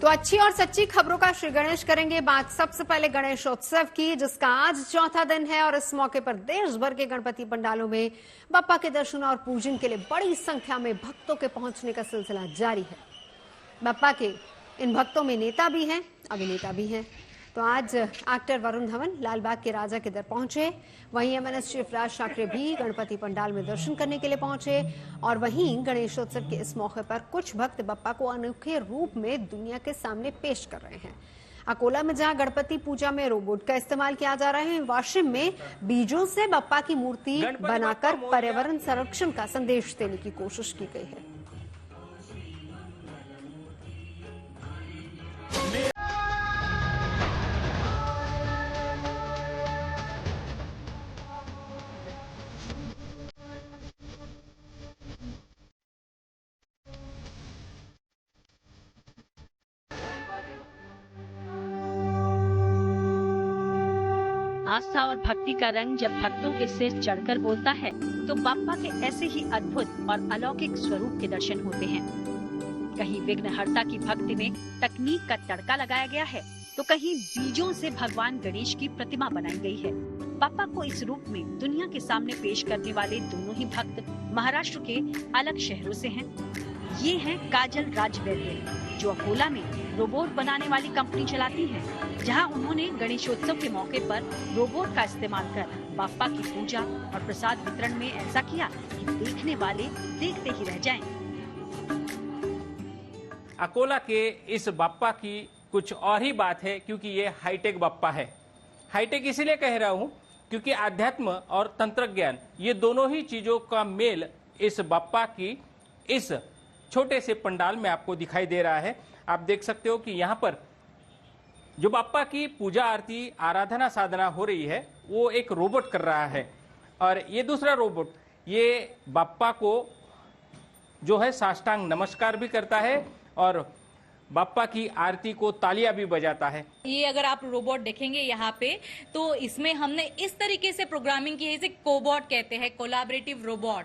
तो अच्छी और सच्ची खबरों का श्री गणेश करेंगे बात सबसे पहले गणेशोत्सव की, जिसका आज चौथा दिन है और इस मौके पर देश भर के गणपति पंडालों में बप्पा के दर्शन और पूजन के लिए बड़ी संख्या में भक्तों के पहुंचने का सिलसिला जारी है। बप्पा के इन भक्तों में नेता भी हैं, अभिनेता भी हैं। तो आज एक्टर वरुण धवन लालबाग के राजा के दर पहुंचे, वहीं एमएनएस चीफ राज ठाकरे भी गणपति पंडाल में दर्शन करने के लिए पहुंचे। और वहीं गणेशोत्सव के इस मौके पर कुछ भक्त बप्पा को अनोखे रूप में दुनिया के सामने पेश कर रहे हैं। अकोला में जहां गणपति पूजा में रोबोट का इस्तेमाल किया जा रहा है, वाशिम में बीजों से बप्पा की मूर्ति बनाकर पर्यावरण संरक्षण का संदेश देने की कोशिश की गई है। आस्था और भक्ति का रंग जब भक्तों के सिर चढ़कर बोलता है तो बप्पा के ऐसे ही अद्भुत और अलौकिक स्वरूप के दर्शन होते हैं। कहीं विघ्नहर्ता की भक्ति में तकनीक का तड़का लगाया गया है तो कहीं बीजों से भगवान गणेश की प्रतिमा बनाई गई है। बप्पा को इस रूप में दुनिया के सामने पेश करने वाले दोनों ही भक्त महाराष्ट्र के अलग शहरों से हैं। ये हैं काजल राजवैद्य, जो अकोला में रोबोट बनाने वाली कंपनी चलाती हैं, जहां उन्होंने गणेशोत्सव के मौके पर रोबोट का इस्तेमाल कर बप्पा की पूजा और प्रसाद वितरण में ऐसा किया कि देखने वाले देखते ही रह जाएं। अकोला के इस बप्पा की कुछ और ही बात है, क्योंकि ये हाईटेक बप्पा है। हाईटेक इसीलिए कह रहा हूँ क्योंकि अध्यात्म और तंत्रज्ञान, ये दोनों ही चीजों का मेल इस बप्पा की इस छोटे से पंडाल में आपको दिखाई दे रहा है। आप देख सकते हो कि यहाँ पर जो बप्पा की पूजा आरती आराधना साधना हो रही है वो एक रोबोट कर रहा है, और ये दूसरा रोबोट ये बप्पा को जो है साष्टांग नमस्कार भी करता है और बप्पा की आरती को तालियां भी बजाता है। ये अगर आप रोबोट देखेंगे यहाँ पे तो इसमें हमने इस तरीके से प्रोग्रामिंग की है, इसे कोबॉट कहते हैं, कोलैबोरेटिव रोबोट।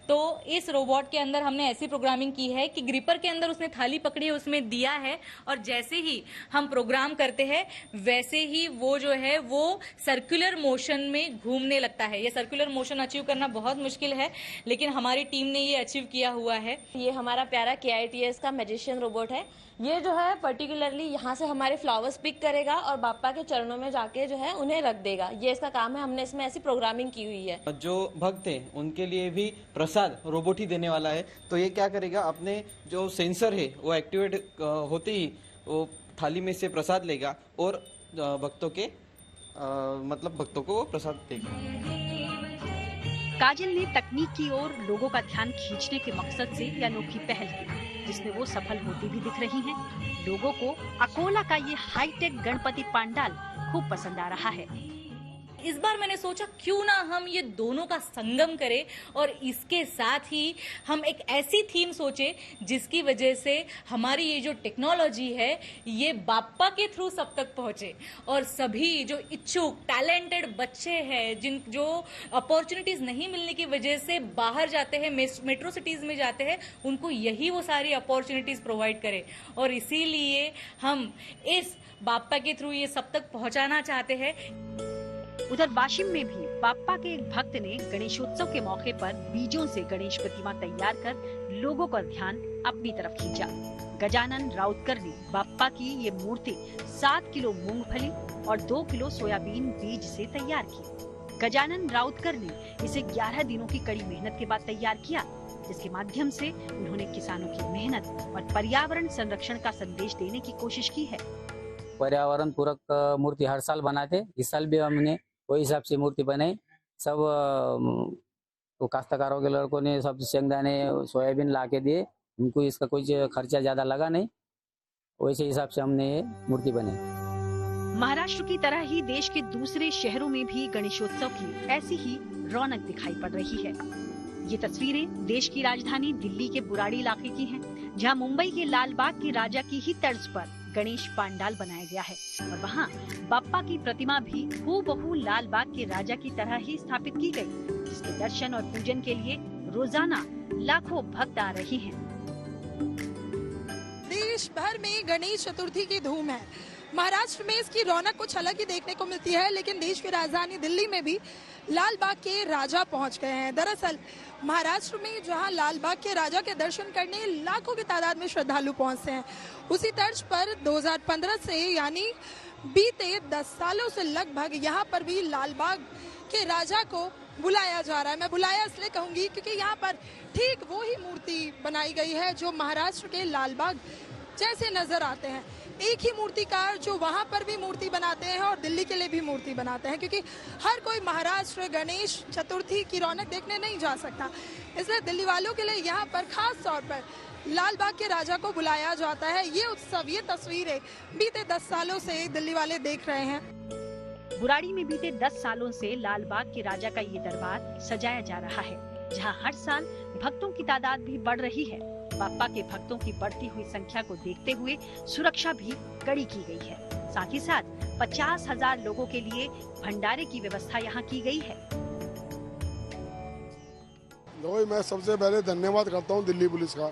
तो इस रोबोट के अंदर हमने ऐसी प्रोग्रामिंग की है कि ग्रिपर के अंदर उसने थाली पकड़ी है, उसमें दिया है, और जैसे ही हम प्रोग्राम करते हैं वैसे ही वो जो है वो सर्कुलर मोशन में घूमने लगता है। ये सर्कुलर मोशन अचीव करना बहुत मुश्किल है, लेकिन हमारी टीम ने ये अचीव किया हुआ है। ये हमारा प्यारा KITS का मैजिशियन रोबोट है। ये जो है पर्टिकुलरली यहाँ से हमारे फ्लावर्स पिक करेगा और बप्पा के चरणों में जाके जो है उन्हें रख देगा। ये इसका काम है, हमने इसमें ऐसी प्रोग्रामिंग की हुई है। जो भक्त हैं उनके लिए भी प्रसाद रोबोट ही देने वाला है। तो ये क्या करेगा, अपने जो सेंसर है वो एक्टिवेट होते ही वो थाली में से प्रसाद लेगा और भक्तों के भक्तों को प्रसाद देगा। काजल ने तकनीक की ओर लोगों का ध्यान खींचने के मकसद से ये अनोखी पहल की, जिसमें वो सफल होती भी दिख रही हैं। लोगों को अकोला का ये हाईटेक गणपति पंडाल खूब पसंद आ रहा है। इस बार मैंने सोचा क्यों ना हम ये दोनों का संगम करें और इसके साथ ही हम एक ऐसी थीम सोचें जिसकी वजह से हमारी ये जो टेक्नोलॉजी है ये बप्पा के थ्रू सब तक पहुंचे और सभी जो इच्छुक टैलेंटेड बच्चे हैं, जिन जो अपॉर्चुनिटीज नहीं मिलने की वजह से बाहर जाते हैं, मेट्रो सिटीज में जाते हैं, उनको यही वो सारी अपॉर्चुनिटीज प्रोवाइड करें। और इसीलिए हम इस बप्पा के थ्रू ये सब तक पहुंचाना चाहते हैं। उधर वाशिम में भी बप्पा के एक भक्त ने गणेशोत्सव के मौके पर बीजों से गणेश प्रतिमा तैयार कर लोगों का ध्यान अपनी तरफ खींचा। गजानन राउतकर ने बप्पा की ये मूर्ति 7 किलो मूंगफली और 2 किलो सोयाबीन बीज से तैयार की। गजानन राउतकर ने इसे 11 दिनों की कड़ी मेहनत के बाद तैयार किया, जिसके माध्यम से उन्होंने किसानों की मेहनत और पर्यावरण संरक्षण का संदेश देने की कोशिश की है। पर्यावरण पूरक मूर्ति हर साल बनाते, इस साल भी हमने वही हिसाब से मूर्ति बनाई। सब तो काश्तकारों के लड़कों ने सब शेंगदाने सोयाबीन ला के दिए, उनको इसका कोई खर्चा ज्यादा लगा नहीं, वैसे हिसाब से हमने ये मूर्ति बनाई। महाराष्ट्र की तरह ही देश के दूसरे शहरों में भी गणेशोत्सव की ऐसी ही रौनक दिखाई पड़ रही है। ये तस्वीरें देश की राजधानी दिल्ली के बुराड़ी इलाके की हैं, जहां मुंबई के लालबाग के राजा की ही तर्ज पर गणेश पंडाल बनाया गया है और वहां बप्पा की प्रतिमा भी हूबहू लालबाग के राजा की तरह ही स्थापित की गई, जिसके दर्शन और पूजन के लिए रोजाना लाखों भक्त आ रहे हैं। देश भर में गणेश चतुर्थी की धूम है। महाराष्ट्र में इसकी रौनक कुछ अलग ही देखने को मिलती है, लेकिन देश की राजधानी दिल्ली में भी लाल बाग के राजा पहुंच गए हैं। दरअसल महाराष्ट्र में जहां लाल बाग के राजा के दर्शन करने लाखों की तादाद में श्रद्धालु पहुंचते हैं, उसी तर्ज पर 2015 से यानी बीते 10 सालों से लगभग यहाँ पर भी लाल बाग के राजा को बुलाया जा रहा है। मैं बुलाया इसलिए कहूंगी क्योंकि यहाँ पर ठीक वो ही मूर्ति बनाई गई है जो महाराष्ट्र के लाल बाग जैसे नजर आते हैं। एक ही मूर्तिकार जो वहां पर भी मूर्ति बनाते हैं और दिल्ली के लिए भी मूर्ति बनाते हैं, क्योंकि हर कोई महाराष्ट्र गणेश चतुर्थी की रौनक देखने नहीं जा सकता, इसलिए दिल्ली वालों के लिए यहाँ पर खास तौर पर लाल बाग के राजा को बुलाया जाता है। ये उत्सव, ये तस्वीरें बीते 10 सालों से दिल्ली वाले देख रहे हैं। बुराड़ी में बीते 10 सालों से लाल बाग के राजा का ये दरबार सजाया जा रहा है, जहां हर साल भक्तों की तादाद भी बढ़ रही है। बाप्पा के भक्तों की बढ़ती हुई संख्या को देखते हुए सुरक्षा भी कड़ी की गई है। साथ ही साथ 50,000 लोगों के लिए भंडारे की व्यवस्था यहाँ की गई है। मैं सबसे पहले धन्यवाद करता हूँ दिल्ली पुलिस का।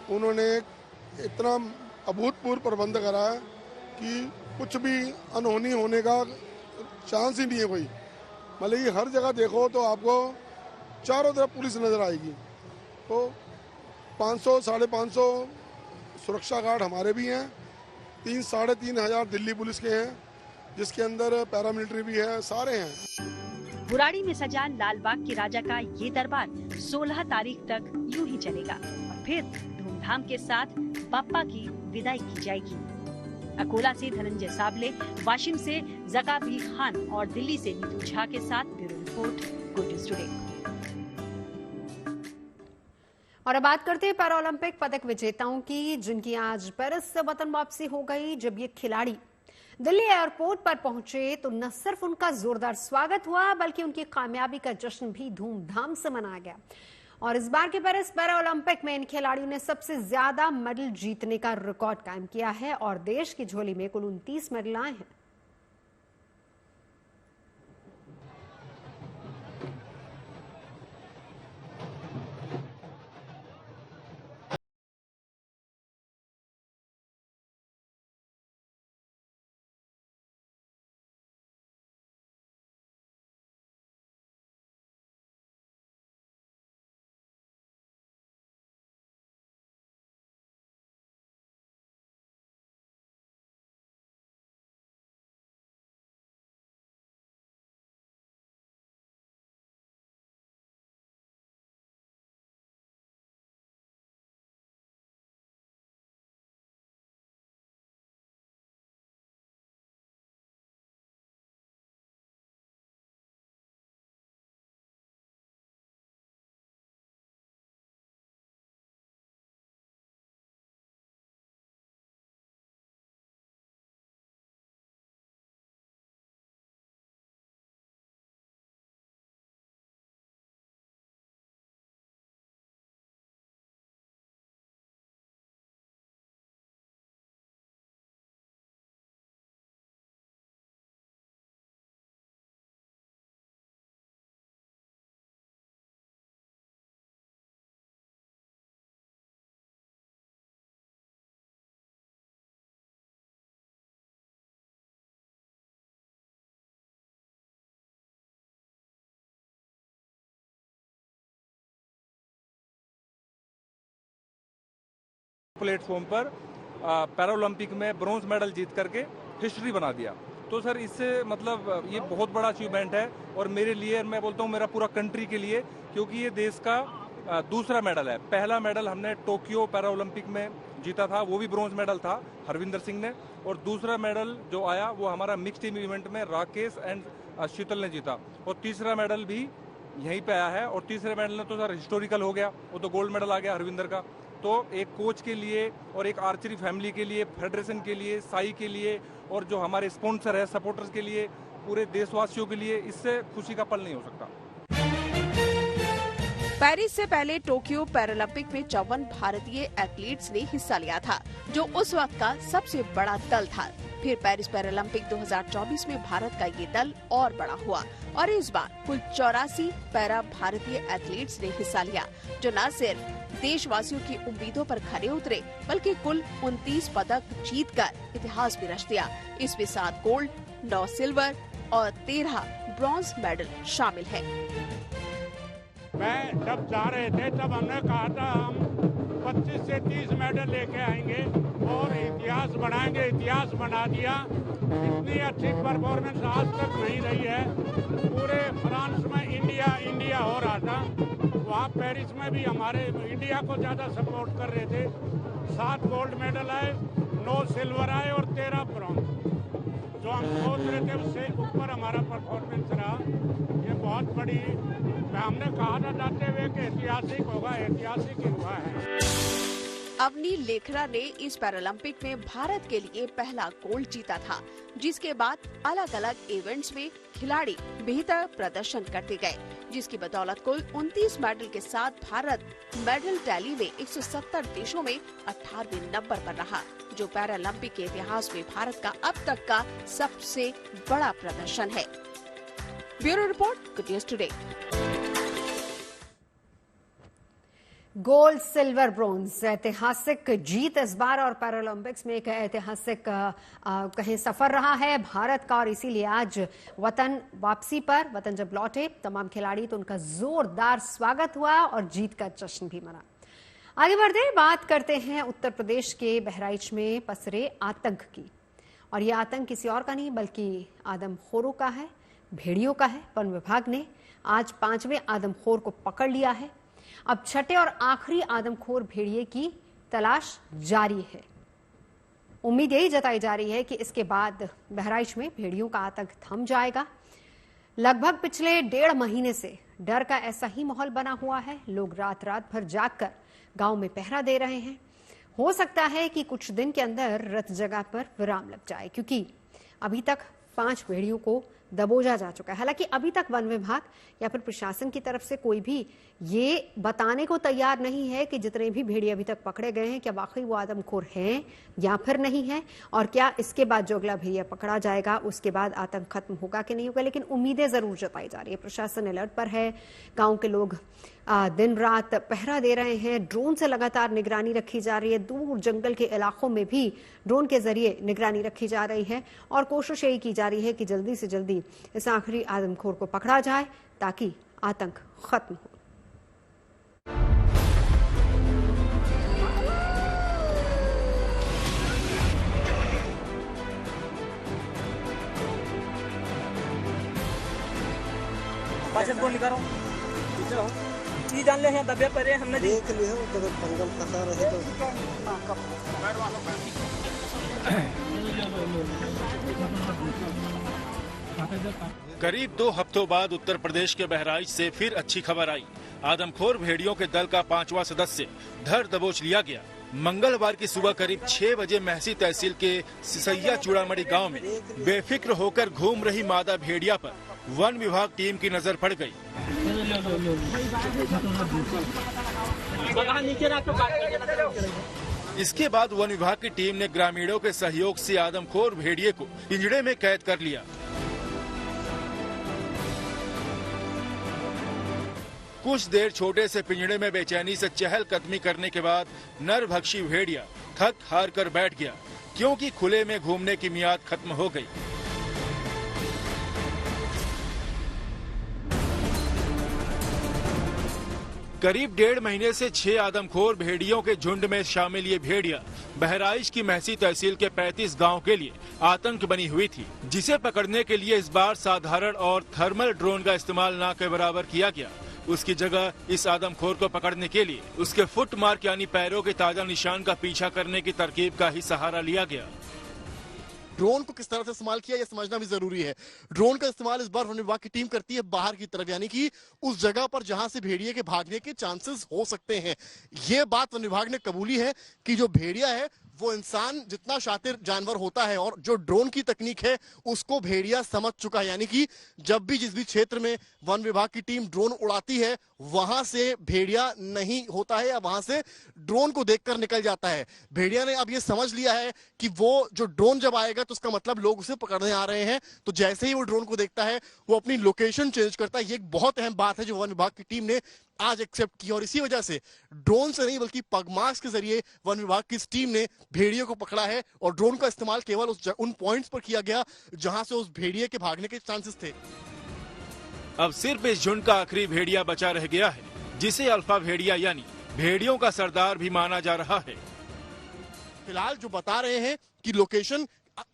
उन्होंने इतना अभूतपूर्व प्रबंध करा है कि कुछ भी अनहोनी होने का चांस ही नहीं है कोई। मतलब ये हर जगह देखो तो आपको चारों तरफ पुलिस नजर आएगी। तो 500 साढ़े 500 सुरक्षा गार्ड हमारे भी हैं, 3 साढ़े 3 हजार दिल्ली पुलिस के हैं, जिसके अंदर पैरामिलिट्री भी है, सारे हैं। बुराड़ी में सजा लाल बाग के राजा का ये दरबार 16 तारीख तक यूं ही चलेगा और फिर धूमधाम के साथ बाप्पा की विदाई की जाएगी। अकोला से धनंजय साबले, वाशिम से जकाबी खान और दिल्ली से नीतू झा के साथ bureau report, good news today. और अब बात करते हैं पैरालंपिक पदक विजेताओं की, जिनकी आज पेरिस से वतन वापसी हो गई। जब ये खिलाड़ी दिल्ली एयरपोर्ट पर पहुंचे तो न सिर्फ उनका जोरदार स्वागत हुआ, बल्कि उनकी कामयाबी का जश्न भी धूमधाम से मनाया गया। और इस बार के पेरिस पैरालंपिक में इन खिलाड़ियों ने सबसे ज्यादा मेडल जीतने का रिकॉर्ड कायम किया है और देश की झोली में कुल 29 मेडल आए हैं। प्लेटफॉर्म पर पैरालंपिक में ब्रॉन्ज मेडल जीत करके हिस्ट्री बना दिया। तो सर इससे मतलब ये बहुत बड़ा अचीवमेंट है और मेरे लिए, मैं बोलता हूँ मेरा पूरा कंट्री के लिए, क्योंकि ये देश का दूसरा मेडल है। पहला मेडल हमने टोक्यो पैरालंपिक में जीता था, वो भी ब्रॉन्ज मेडल था हरविंदर सिंह ने, और दूसरा मेडल जो आया वो हमारा मिक्स टीम इवेंट में राकेश एंड शीतल ने जीता, और तीसरा मेडल भी यहीं पे आया है। और तीसरे मेडल ने तो सर हिस्टोरिकल हो गया, वो तो गोल्ड मेडल आ गया हरविंदर का। तो एक कोच के लिए और एक आर्चरी फैमिली के लिए, फेडरेशन के लिए, साई के लिए और जो हमारे स्पॉन्सर है, सपोर्टर्स के लिए, पूरे देशवासियों के लिए इससे खुशी का पल नहीं हो सकता। पेरिस से पहले टोक्यो पैरालंपिक में 54 भारतीय एथलीट्स ने हिस्सा लिया था, जो उस वक्त का सबसे बड़ा दल था। फिर पेरिस पैरालंपिक 2024 में भारत का ये दल और बड़ा हुआ और इस बार कुल 84 पैरा भारतीय एथलीट्स ने हिस्सा लिया, जो न सिर्फ देशवासियों की उम्मीदों पर खरे उतरे, बल्कि कुल 29 पदक जीतकर इतिहास भी रच दिया। इसमें 7 गोल्ड, 9 सिल्वर और 13 ब्रॉन्ज मेडल शामिल है। मैं जब जा रहे थे तब हमने कहा था हम 25 से 30 मेडल लेके आएंगे और इतिहास बनाएंगे। इतिहास बना दिया। इतनी अच्छी परफॉर्मेंस आज तक नहीं रही है। पूरे फ्रांस में इंडिया इंडिया हो रहा था, वहाँ पेरिस में भी हमारे इंडिया को ज़्यादा सपोर्ट कर रहे थे। 7 गोल्ड मेडल आए, 9 सिल्वर आए और 13 ब्रॉन्ज। जो हम सोच रहे थे उससे ऊपर हमारा परफॉर्मेंस रहा। ये बहुत बड़ी, हमने कहा था जाते हुए कि ऐतिहासिक होगा, ऐतिहासिक ही हुआ है। अवनी लेखरा ने इस पैरालंपिक में भारत के लिए पहला गोल्ड जीता था, जिसके बाद अलग अलग इवेंट्स में खिलाड़ी बेहतर प्रदर्शन करते गए, जिसकी बदौलत कुल 29 मेडल के साथ भारत मेडल टैली में 170 देशों में 18वें नंबर पर रहा, जो पैरालंपिक के इतिहास में भारत का अब तक का सबसे बड़ा प्रदर्शन है। Bureau report, good news today. Gold, silver, bronze, ऐतिहासिक जीत इस बार और पैरालंपिक्स में एक ऐतिहासिक कहीं सफर रहा है भारत का, और इसीलिए आज वतन वापसी पर, वतन जब लौटे तमाम खिलाड़ी तो उनका जोरदार स्वागत हुआ और जीत का जश्न भी मना। आगे बढ़ते बात करते हैं उत्तर प्रदेश के बहराइच में पसरे आतंक की, और ये आतंक किसी और का नहीं बल्कि आदमखोरों का है, भेड़ियों का है। वन विभाग ने आज 5वें आदमखोर को पकड़ लिया है। अब छठे और आखिरी आदमखोर भेड़िए की तलाश जारी है। उम्मीद यही जताई जा रही है कि इसके बाद बहराइच में भेड़ियों का आतंक थम जाएगा। लगभग पिछले 1.5 महीने से डर का ऐसा ही माहौल बना हुआ है। लोग रात रात भर जागकर गांव में पहरा दे रहे हैं। हो सकता है कि कुछ दिन के अंदर रत जगह पर विराम लग जाए, क्योंकि अभी तक 5 भेड़ियों को दबोचा जा चुका है। हालांकि अभी तक वन विभाग या फिर प्रशासन की तरफ से कोई भी ये बताने को तैयार नहीं है कि जितने भी भेड़िए अभी तक पकड़े गए हैं क्या वाकई वो आदमखोर हैं या फिर नहीं है, और क्या इसके बाद जो अगला भेड़िया पकड़ा जाएगा उसके बाद आतंक खत्म होगा कि नहीं होगा। लेकिन उम्मीदें जरूर जताई जा रही है। प्रशासन अलर्ट पर है। गांव के लोग दिन रात पहरा दे रहे हैं। ड्रोन से लगातार निगरानी रखी जा रही है। दूर जंगल के इलाकों में भी ड्रोन के जरिए निगरानी रखी जा रही है और कोशिश यही की जा रही है कि जल्दी से जल्दी इस आखिरी आदमखोर को पकड़ा जाए ताकि आतंक खत्म हो। जान ले हैं दबे परे हमने देख लिया जब पंगल फंसा रहे तो करीब 2 हफ्तों बाद उत्तर प्रदेश के बहराइच से फिर अच्छी खबर आई। आदमखोर भेड़ियों के दल का 5वां सदस्य धर दबोच लिया गया। मंगलवार की सुबह करीब 6 बजे महसी तहसील के सिसैया चूड़ामणि गांव में बेफिक्र होकर घूम रही मादा भेड़िया पर वन विभाग टीम की नजर पड़ गई। इसके बाद वन विभाग की टीम ने ग्रामीणों के सहयोग से आदमखोर भेड़िए को पिंजड़े में कैद कर लिया। कुछ देर छोटे से पिंजड़े में बेचैनी से चहलकदमी करने के बाद नरभक्षी भेड़िया थक हार कर बैठ गया, क्योंकि खुले में घूमने की मियाद खत्म हो गई। करीब 1.5 महीने से 6 आदमखोर भेड़ियों के झुंड में शामिल ये भेड़िया बहराइच की महसी तहसील के 35 गांव के लिए आतंक बनी हुई थी, जिसे पकड़ने के लिए इस बार साधारण और थर्मल ड्रोन का इस्तेमाल न के बराबर किया गया। उसकी जगह इस आदमखोर को पकड़ने के लिए उसके फुटमार्क यानी पैरों के ताजा निशान का पीछा करने की तरकीब का ही सहारा लिया गया। ड्रोन को किस तरह से इस्तेमाल किया, यह समझना भी जरूरी है। ड्रोन का इस्तेमाल इस बार वन विभाग की टीम करती है बाहर की तरफ, यानी कि उस जगह पर जहां से भेड़िए के भागने के चांसेस हो सकते हैं। ये बात वन विभाग ने कबूली है कि जो भेड़िया है वो इंसान जितना शातिर जानवर होता है और जो ड्रोन की तकनीक है उसको भेड़िया समझ चुका है, यानी कि जब भी जिस भी क्षेत्र में वन विभाग की टीम ड्रोन उड़ाती है वहां से भेड़िया नहीं होता है या वहां से ड्रोन को देखकर निकल जाता है। भेड़िया ने अब ये समझ लिया है कि वो जो ड्रोन जब आएगा तो उसका मतलब लोग उसे पकड़ने आ रहे हैं, तो जैसे ही वो ड्रोन को देखता है वो अपनी लोकेशन चेंज करता है। ये एक बहुत अहम बात है जो वन विभाग की टीम ने आज एक्सेप्ट की और इसी वजह से ड्रोन से नहीं बल्कि पगमार्क्स के जरिए वन विभाग की इस टीम ने भेड़िए को पकड़ा है और ड्रोन का इस्तेमाल केवल उन पॉइंट्स पर किया गया जहां से उस भेड़िए के भागने के चांसेस थे। अब सिर्फ इस झुंड का आखिरी भेड़िया बचा रह गया है, जिसे अल्फा भेड़िया यानी भेड़ियों का सरदार भी माना जा रहा है। फिलहाल जो बता रहे हैं कि लोकेशन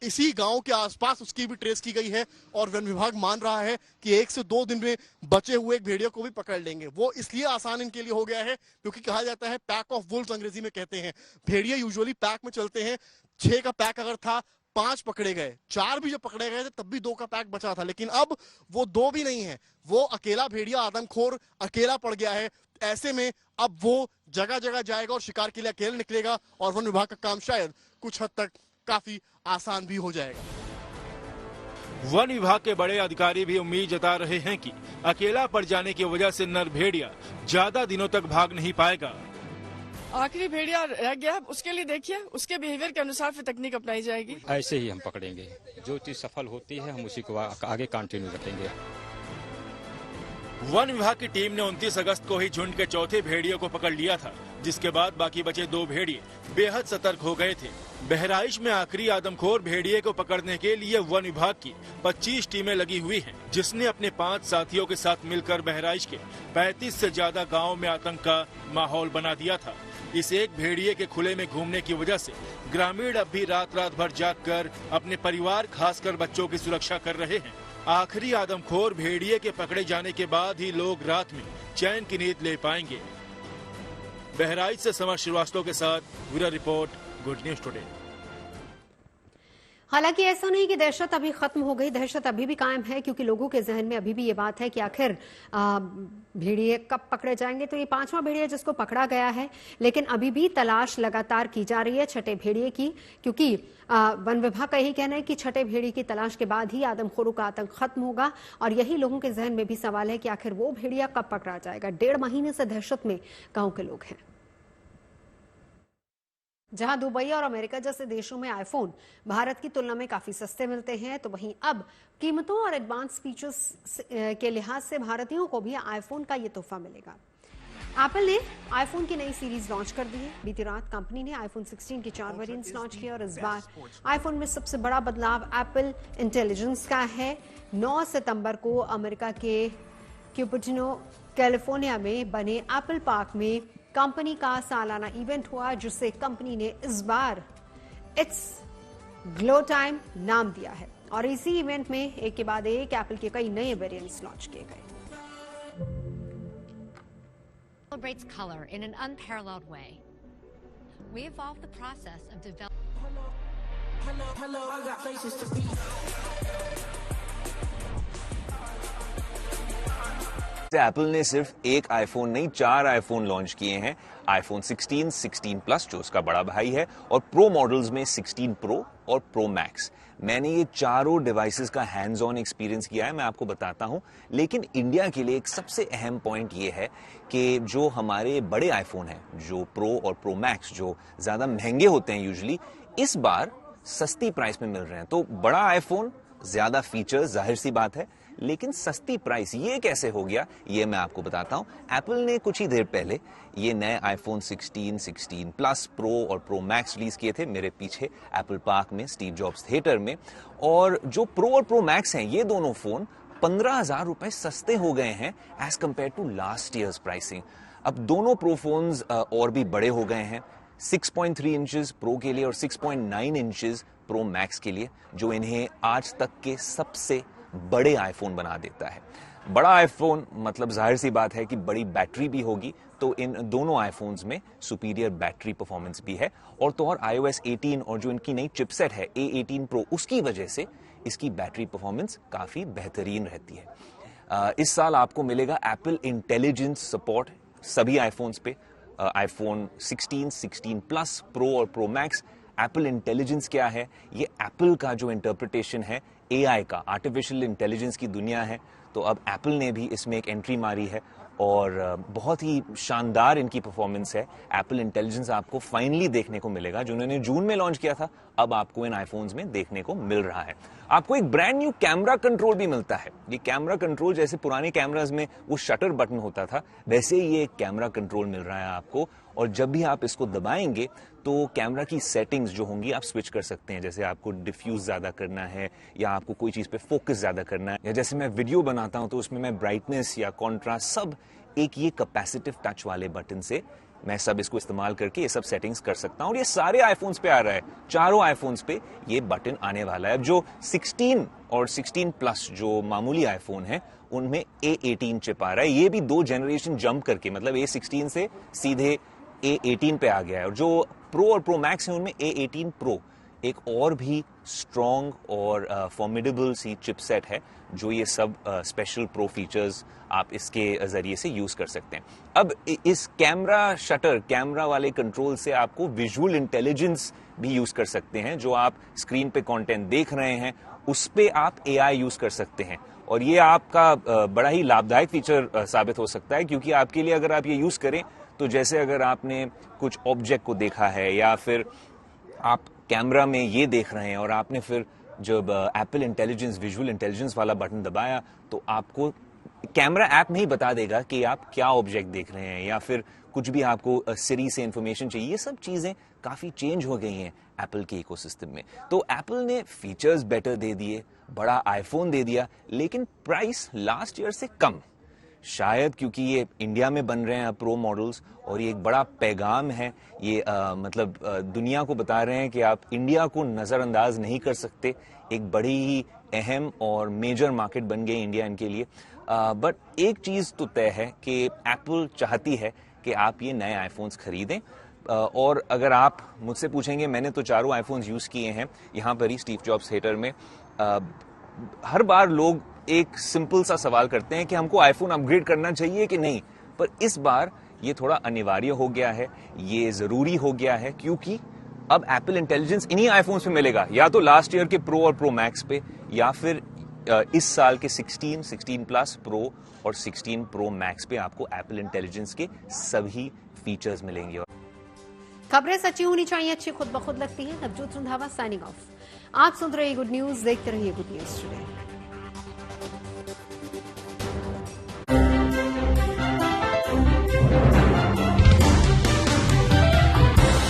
इसी गांव के आसपास उसकी भी ट्रेस की गई है और वन विभाग मान रहा है कि 1 से 2 दिन में बचे हुए एक भेड़िया को भी पकड़ लेंगे। वो इसलिए आसान इनके लिए हो गया है क्योंकि कहा जाता है पैक ऑफ वुल्व्स अंग्रेजी में कहते हैं। भेड़िया यूजुअली पैक में चलते हैं, 6 का पैक अगर था 5 पकड़े गए, 4 भी जब पकड़े गए थे तब भी 2 का पैक बचा था, लेकिन अब वो 2 भी नहीं है, वो अकेला भेड़िया आदमखोर अकेला पड़ गया है। ऐसे में अब वो जगह जगह जाएगा और शिकार के लिए अकेले निकलेगा और वन विभाग का काम शायद कुछ हद तक काफी आसान भी हो जाएगा। वन विभाग के बड़े अधिकारी भी उम्मीद जता रहे हैं कि अकेला पड़ जाने की वजह से नर भेड़िया ज्यादा दिनों तक भाग नहीं पाएगा। आखिरी भेड़िया रह गया, उसके लिए देखिए उसके बिहेवियर के अनुसार फिर तकनीक अपनाई जाएगी। ऐसे ही हम पकड़ेंगे, जो चीज सफल होती है हम उसी को आगे कंटिन्यू रखेंगे। वन विभाग की टीम ने 29 अगस्त को ही झुंड के चौथे भेड़िए को पकड़ लिया था, जिसके बाद बाकी बचे 2 भेड़िए बेहद सतर्क हो गए थे। बहराइच में आखिरी आदमखोर भेड़िए को पकड़ने के लिए वन विभाग की 25 टीमें लगी हुई हैं, जिसने अपने 5 साथियों के साथ मिलकर बहराइच के 35 से ज्यादा गाँव में आतंक का माहौल बना दिया था। इस एक भेड़िए के खुले में घूमने की वजह से ग्रामीण अब भी रात रात भर जागकर अपने परिवार खासकर बच्चों की सुरक्षा कर रहे हैं। आखिरी आदमखोर भेड़िए के पकड़े जाने के बाद ही लोग रात में चैन की नींद ले पाएंगे। बहराइच से समर श्रीवास्तव के साथ bureau report, good news today. हालांकि ऐसा नहीं कि दहशत अभी खत्म हो गई, दहशत अभी भी कायम है, क्योंकि लोगों के जहन में अभी भी ये बात है कि आखिर भेड़िए कब पकड़े जाएंगे। तो ये 5वां भेड़िया जिसको पकड़ा गया है, लेकिन अभी भी तलाश लगातार की जा रही है छठे भेड़िए की, क्योंकि वन विभाग का यही कहना है कि छठे भेड़िए की तलाश के बाद ही आदमखोरों का आतंक खत्म होगा। और यही लोगों के जहन में भी सवाल है कि आखिर वो भेड़िया कब पकड़ा जाएगा। 1.5 महीने से दहशत में गांव के लोग हैं। जहां दुबई और अमेरिका जैसे देशों में आईफोन भारत की तुलना में काफी सस्ते मिलते हैं, तो वहीं अब कीमतों और एडवांस फीचर्स के लिहाज से भारतीयों को भी आईफोन का ये तोहफा मिलेगा। एप्पल ने आईफोन की नई सीरीज लॉन्च कर दी है। बीती रात कंपनी ने आईफोन 16 के 4 वेरिएंट्स लॉन्च किए और इस बार आईफोन में सबसे बड़ा बदलाव एप्पल इंटेलिजेंस का है। 9 सितंबर को अमेरिका के क्यूपर्टिनो कैलिफोर्निया में बने एप्पल पार्क में कंपनी का सालाना इवेंट हुआ, जिसे कंपनी ने इस बार इट्स ग्लो टाइम नाम दिया है। और इसी इवेंट में एक के बाद एक एप्पल के कई नए वेरिएंट्स लॉन्च किए गए। Celebrates color in an unparalleled way. We evolved the process of developing. Hello, I got places to be. Apple ने सिर्फ एक आईफोन नहीं 4 आईफोन लॉन्च किए हैं। आईफोन 16, 16 प्लस जो उसका बड़ा भाई है, और प्रो मॉडल्स में 16 प्रो और प्रो मैक्स। मैंने ये चारों डिवाइसेस का हैंड्स ऑन एक्सपीरियंस किया है, मैं आपको बताता हूं। लेकिन इंडिया के लिए एक सबसे अहम पॉइंट ये है कि जो हमारे बड़े आईफोन हैं, जो प्रो और प्रो मैक्स, जो ज्यादा महंगे होते हैं यूजुअली, इस बार सस्ती प्राइस में मिल रहे हैं। तो बड़ा आईफोन, ज्यादा फीचर्स, जाहिर सी बात है, लेकिन सस्ती प्राइस, ये कैसे हो गया ये मैं आपको बताता हूं। एप्पल ने कुछ ही देर पहले ये नए आईफोन 16, 16 प्लस, प्रो और प्रो मैक्स रिलीज किए थे मेरे पीछे एप्पल पार्क में, स्टीव जॉब्स थिएटर में। और जो प्रो और प्रो मैक्स हैं, ये दोनों फोन 15,000 रुपए सस्ते हो गए हैं as compare to last years pricing. अब दोनों प्रो फोन्स और भी बड़े हो गए हैं, 6.3 इंचेस प्रो के लिए और 6.9 इंचेस प्रो मैक्स के लिए, जो इन्हें आज तक के सबसे बड़े आईफोन बना देता है। बड़ा आईफोन मतलब जाहिर सी बात है कि बड़ी बैटरी भी होगी, तो इन दोनों आईफोन्स में सुपीरियर बैटरी परफॉर्मेंस भी है। और तो और iOS 18 और जो इनकी नई चिपसेट है A18 Pro, उसकी वजह से इसकी बैटरी परफॉर्मेंस काफी बेहतरीन रहती है। इस साल आपको मिलेगा एप्पल इंटेलिजेंस सपोर्ट सभी आईफोन्स पे। आईफोन 16, 16 प्लस, प्रो और प्रो मैक्स। एप्पल इंटेलिजेंस क्या है? ये एप्पल का जो इंटरप्रिटेशन है AI का, आर्टिफिशियल इंटेलिजेंस की दुनिया है। तो अब एप्पल ने भी इसमें एक एंट्री मारी है और बहुत ही शानदार इनकी परफॉर्मेंस है। एप्पल इंटेलिजेंस आपको फाइनली देखने को मिलेगा, जो उन्होंने जून में लॉन्च किया था, अब आपको इन आईफोन्स में देखने को मिल रहा है। आपको एक ब्रांड न्यू कैमरा कंट्रोल भी मिलता है। ये कैमरा कंट्रोल जैसे पुराने कैमरास में वो शटर बटन होता था, वैसे ही ये एक कैमरा कंट्रोल मिल रहा है आपको, और जब भी आप इसको दबाएंगे तो कैमरा की सेटिंग्स जो होंगी आप स्विच कर सकते हैं। जैसे आपको डिफ्यूज ज्यादा करना है, या आपको कोई चीज पे फोकस ज्यादा करना है, या जैसे मैं वीडियो बनाता हूं तो उसमें मैं ब्राइटनेस या कॉन्ट्रास्ट सब एक ये कैपेसिटिव टच वाले बटन से मैं सब इसको इस्तेमाल करके ये सब सेटिंग्स कर सकता हूं। और ये सारे आईफोन्स पे आ रहा है, चारों आईफोन्स पे ये बटन आने वाला है। अब जो 16 और 16 प्लस जो मामूली आईफोन है उनमें A18 चिप आ रहा है। ये भी 2 जनरेशन जंप करके, मतलब A16 से सीधे A18 पे आ गया है। और जो प्रो और प्रो मैक्स है उनमें A18 प्रो एक और भी स्ट्रॉन्ग और फॉर्मिडेबल सी चिपसेट है, जो ये सब स्पेशल प्रो फीचर्स आप इसके जरिए से यूज कर सकते हैं। अब इस कैमरा शटर, कैमरा वाले कंट्रोल से आपको विजुअल इंटेलिजेंस भी यूज कर सकते हैं। जो आप स्क्रीन पे कंटेंट देख रहे हैं उस पे आप AI यूज कर सकते हैं, और ये आपका बड़ा ही लाभदायक फीचर साबित हो सकता है, क्योंकि आपके लिए अगर आप ये यूज करें तो जैसे अगर आपने कुछ ऑब्जेक्ट को देखा है, या फिर आप कैमरा में ये देख रहे हैं और आपने फिर जब एप्पल इंटेलिजेंस, विजुअल इंटेलिजेंस वाला बटन दबाया, तो आपको कैमरा ऐप में ही बता देगा कि आप क्या ऑब्जेक्ट देख रहे हैं, या फिर कुछ भी आपको सिरी से इंफॉर्मेशन चाहिए। ये सब चीजें काफी चेंज हो गई हैं एप्पल के इकोसिस्टम में। तो एप्पल ने फीचर्स बेटर दे दिए, बड़ा आईफोन दे दिया, लेकिन प्राइस लास्ट ईयर से कम। शायद क्योंकि ये इंडिया में बन रहे हैं प्रो मॉडल्स, और ये एक बड़ा पैगाम है। ये मतलब दुनिया को बता रहे हैं कि आप इंडिया को नजरअंदाज नहीं कर सकते। एक बड़ी ही अहम और मेजर मार्केट बन गई इंडिया इनके लिए। बट एक चीज तो तय है कि एप्पल चाहती है कि आप ये नए आईफोन्स खरीदें। और अगर आप मुझसे पूछेंगे, मैंने तो चारों आईफोन्स यूज किए हैं यहाँ पर ही स्टीव जॉब्स थिएटर में। हर बार लोग एक सिंपल सा सवाल करते हैं कि हमको आईफोन अपग्रेड करना चाहिए कि नहीं, पर इस बार ये थोड़ा अनिवार्य हो गया है, ये जरूरी हो गया है, क्योंकि अब एप्पल इंटेलिजेंस इन्हीं आईफोन्स पे मिलेगा, या तो लास्ट ईयर के प्रो और प्रो मैक्स पे, या फिर इस साल के 16, 16 प्लस प्रो और 16 प्रो मैक्स पे आपको एप्पल इंटेलिजेंस के सभी फीचर्स मिलेंगे। खबरें सच्ची होनी चाहिए, अच्छी खुद ब खुद लगती है। Navjot Randhawa signing off. आप सुन रहे गुड न्यूज, देखते रहिए गुड न्यूज टुडे।